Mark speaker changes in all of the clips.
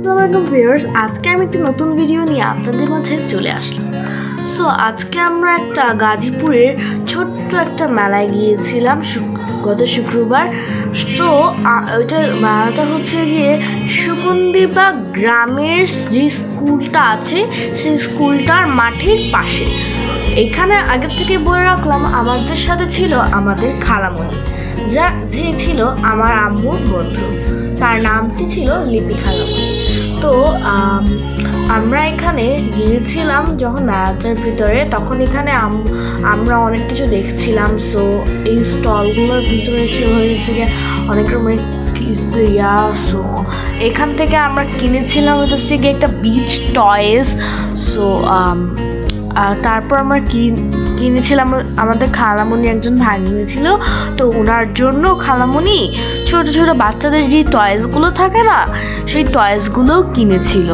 Speaker 1: আসসালামু আলাইকুম ভিউয়ার্স, আজকে আমি একটা নতুন ভিডিও নিয়ে আপনাদের মাঝে চলে আসলাম। সো আজকে আমরা একটা গাজীপুরের ছোট্ট একটা মেলায় গিয়েছিলাম গত শুক্রবার। তো ওইটার মেলাটা হচ্ছে গিয়ে সুকুন্দিপা গ্রামের যে স্কুলটা আছে সেই স্কুলটার মাঠের পাশে। এখানে আগের থেকে বলে রাখলাম, আমাদের সাথে ছিল আমাদের খালামণি, যে ছিল আমার আম্মুর বন্ধু। তার নামটি ছিল লিপি খালামণি। তো আমরা এখানে গিয়েছিলাম যখন মেলাটার ভিতরে, তখন এখানে আমরা অনেক কিছু দেখছিলাম। সো এই স্টলগুলোর ভিতরে হয়েছে অনেক রকমের সো এখান থেকে আমরা কিনেছিলাম হচ্ছে গিয়ে একটা বিচ টয়েস। সো তারপর আমরা কিনেছিলাম, আমাদের খালামণি একজন ভাগ্নে ছিল, তো ওনার জন্য খালামণি ছোট ছোট বাচ্চাদের যে টয়েসগুলো থাকে না, সেই টয়েসগুলোও কিনেছিল।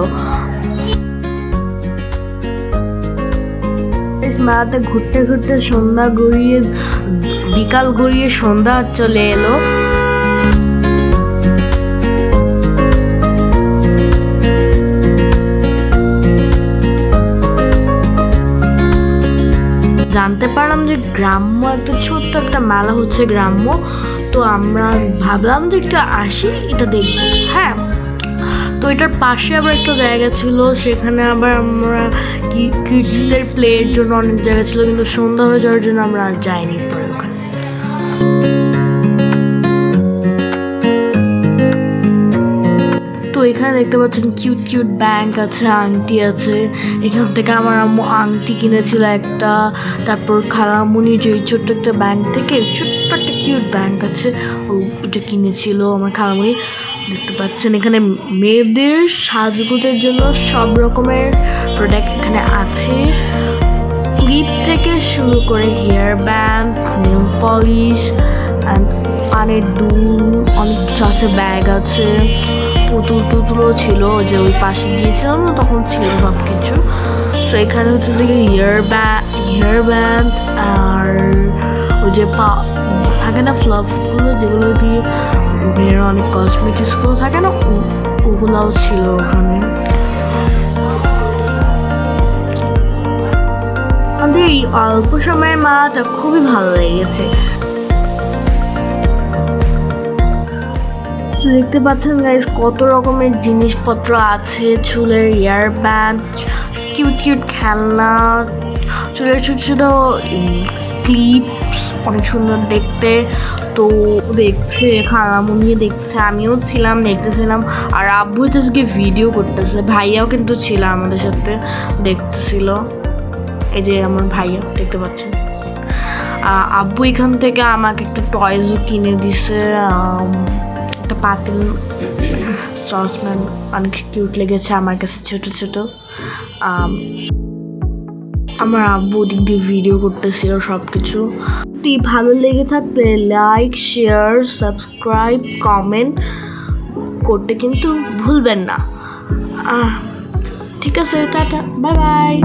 Speaker 1: মেলাতে ঘুরতে ঘুরতে সন্ধ্যা গড়িয়ে বিকাল গড়িয়ে সন্ধ্যা চলে এলো। জানতে পারলাম যে গ্রাম্য একটা ছোট্ট একটা মেলা হচ্ছে গ্রাম্য। তো আমরা ভাবলাম যে একটা আসি, এটা দেখবো। হ্যাঁ, তো এটার পাশে আবার একটা জায়গা ছিল, সেখানে আবার আমরা কিডসদের প্লের জন্য অনেক জায়গা ছিল, কিন্তু সন্ধ্যা হয়ে যাওয়ার জন্য আমরা আর যাইনি পরে ওখানে। তো এখানে দেখতে পাচ্ছেন কিউট কিউট ব্যাংক আছে, আংটি আছে। এখান থেকে আমার আম্মু আংটি কিনেছিল একটা। তারপর খালামুনি যে ছোট্ট একটা ব্যাংক থেকে ছোট্ট একটা কিউট ব্যাংক আছে, ওটা কিনেছিল আমার খালামুনি। দেখতে পাচ্ছেন এখানে মেয়েদের সাজগোজের জন্য সব রকমের প্রোডাক্ট এখানে আছে, ক্লিপ থেকে শুরু করে hair band, nail polish and কানের দুল, অনেক কিছু আছে। ব্যাগ আছে, পুতুল টুতুলও ছিল, যে ওই পাশে গিয়েছিলাম না তখন ছিল সব কিছু। তো এখানে হচ্ছে যে হেয়ার ব্যান্ড আর ওই যে থাকে না ফ্লাফগুলো, যেগুলো দিয়ে মেয়ের অনেক কসমেটিক্সগুলো থাকে না, ওগুলাও ছিল ওখানে। আমাদের এই অল্প সময়ের মেলাটা খুবই ভালো লেগেছে। দেখতে পাচ্ছেন গাইস, কত রকমের জিনিসপত্র আছে, চুলের হেয়ার ব্যান্ড, কিউট কিউট খেলনা, চুলের ছোট ছোট ক্লিপস, অনেক সুন্দর দেখতে। তো দেখছে খালামুনি, দেখছে, আমিও ছিলাম, দেখতেছিলাম। আর আব্বু হচ্ছে ভিডিও করতেছে, ভাইয়াও কিন্তু ছিল আমাদের সাথে, দেখতেছিল। এই যে আমার ভাইয়া দেখতে পাচ্ছেন। আব্বু এখান থেকে আমাকে একটা টয়েসও কিনে দিছে, একটা পাতিল সসম্যান, অনেক কিউট লেগেছে আমার কাছে, ছোট ছোট। আমার আব্বু ওদিক দিয়ে ভিডিও করতেছিল সব কিছু। যদি ভালো লেগে থাকলে লাইক, শেয়ার, সাবস্ক্রাইব, কমেন্ট করতে কিন্তু ভুলবেন না। ঠিক আছে, টাটা, বাই বাই।